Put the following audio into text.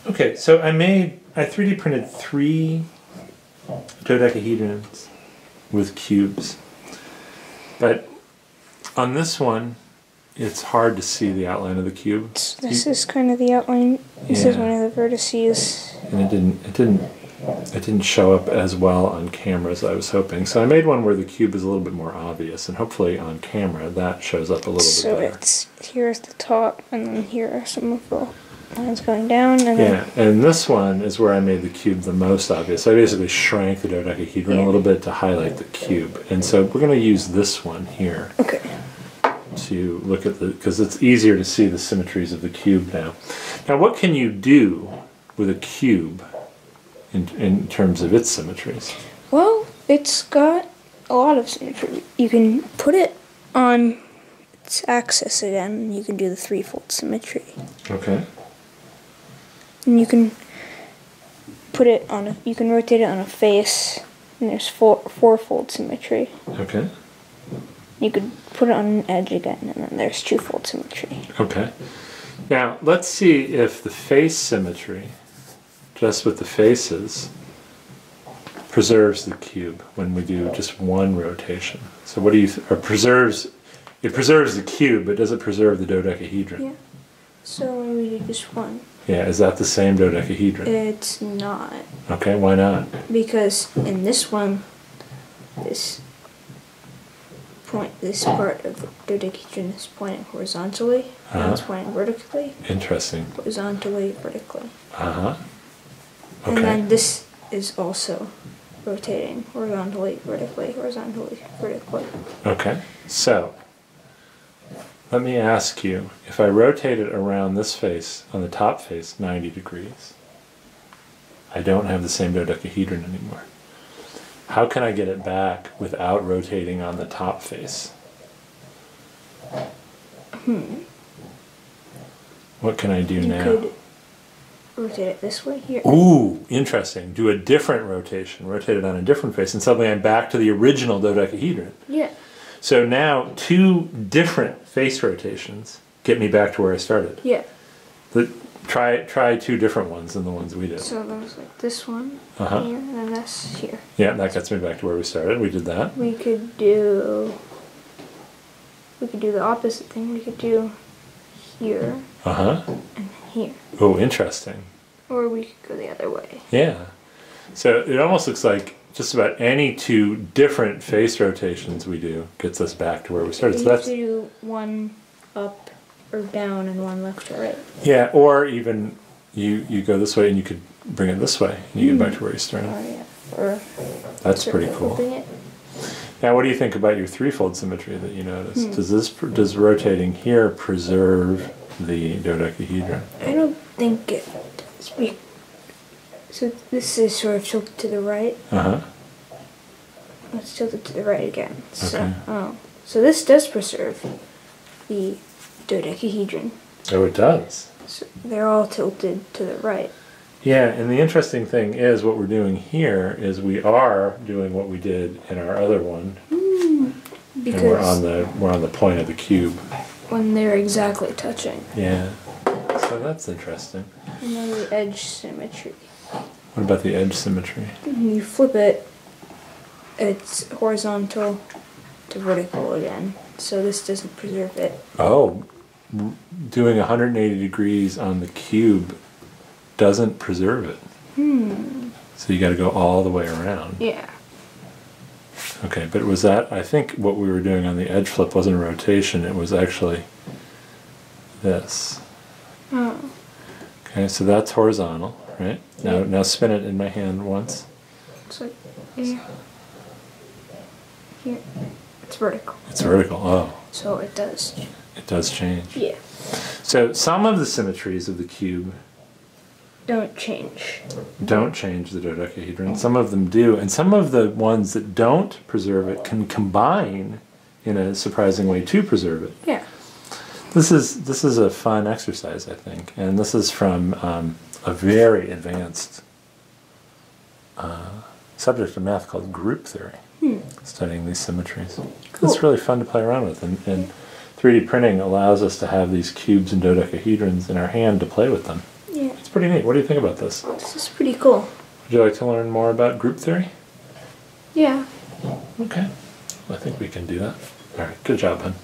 Okay, so I 3D printed 3 dodecahedrons with cubes. But on this one, it's hard to see the outline of the cube. This is kind of the outline. This is one of the vertices. And it didn't show up as well on camera as I was hoping. So I made one where the cube is a little bit more obvious, and hopefully on camera that shows up a little bit better. So it's here at the top, and then here are some of the lines going down. And and this one is where I made the cube the most obvious. So I basically shrank the dodecahedron a little bit to highlight the cube. And so we're going to use this one here. Okay. To look at because it's easier to see the symmetries of the cube now. Now, what can you do with a cube in terms of its symmetries? Well, it's got a lot of symmetry. You can put it on its axis again, and you can do the threefold symmetry. Okay. And you can put it on you can rotate it on a face, and there's fourfold symmetry. Okay. You could put it on an edge again, and then there's twofold symmetry. Okay. Now, let's see if the face symmetry, just with the faces, preserves the cube when we do just one rotation. So what do you it preserves the cube, but does it preserve the dodecahedron? Yeah. So when we do just one. Yeah, is that the same dodecahedron? It's not. Okay, why not? Because in this one, this part of the dodecahedron is pointing horizontally, and it's pointing vertically. Interesting. Horizontally, vertically. Okay. And then this is also rotating horizontally, vertically, horizontally, vertically. Okay. So, let me ask you, if I rotate it around this face, on the top face, 90 degrees, I don't have the same dodecahedron anymore. How can I get it back without rotating on the top face? What can I do now? You could rotate it this way here. Ooh, interesting. Do a different rotation. Rotate it on a different face, and suddenly I'm back to the original dodecahedron. Yeah. So now 2 different face rotations get me back to where I started. Yeah. Try 2 different ones than the ones we did. So there's like this one here, and then this here. Yeah, that gets me back to where we started. We did that. We could do the opposite thing. We could do here and here. Oh, interesting. Or we could go the other way. Yeah. So it almost looks like just about any 2 different face rotations we do gets us back to where we started. So you have to do one up or down and one left or right. Yeah, or even you go this way and you could bring it this way and you get back to where you started. Oh yeah. Or that's pretty cool. Now, what do you think about your threefold symmetry that you noticed? Does rotating here preserve the dodecahedron? I don't think it does. So this is sort of tilted to the right. Let's tilt it to the right again. So, so this does preserve the dodecahedron. Oh, it does. So they're all tilted to the right. Yeah, and the interesting thing is what we're doing here is we are doing what we did in our other one. Because and we're on the point of the cube. When they're exactly touching. Yeah. So that's interesting. And then the edge symmetry. What about the edge symmetry? You flip it, it's horizontal to vertical again. So this doesn't preserve it. Oh, doing 180 degrees on the cube doesn't preserve it. So you got to go all the way around. Yeah. Okay, but was that, I think what we were doing on the edge flip wasn't a rotation, it was actually this. Oh. Okay, so that's horizontal, right? Now spin it in my hand once. It's like here. Here. It's vertical. It's vertical, oh. So it does. It does change. Yeah. So some of the symmetries of the cube don't change the dodecahedron. Some of them do, and some of the ones that don't preserve it can combine in a surprising way to preserve it. Yeah. This is a fun exercise, I think, and this is from a very advanced subject of math called group theory, studying these symmetries. Cool. It's really fun to play around with, and 3D printing allows us to have these cubes and dodecahedrons in our hand to play with them. Yeah. It's pretty neat. What do you think about this? This is pretty cool. Would you like to learn more about group theory? Yeah. Okay. I think we can do that. All right. Good job, hon.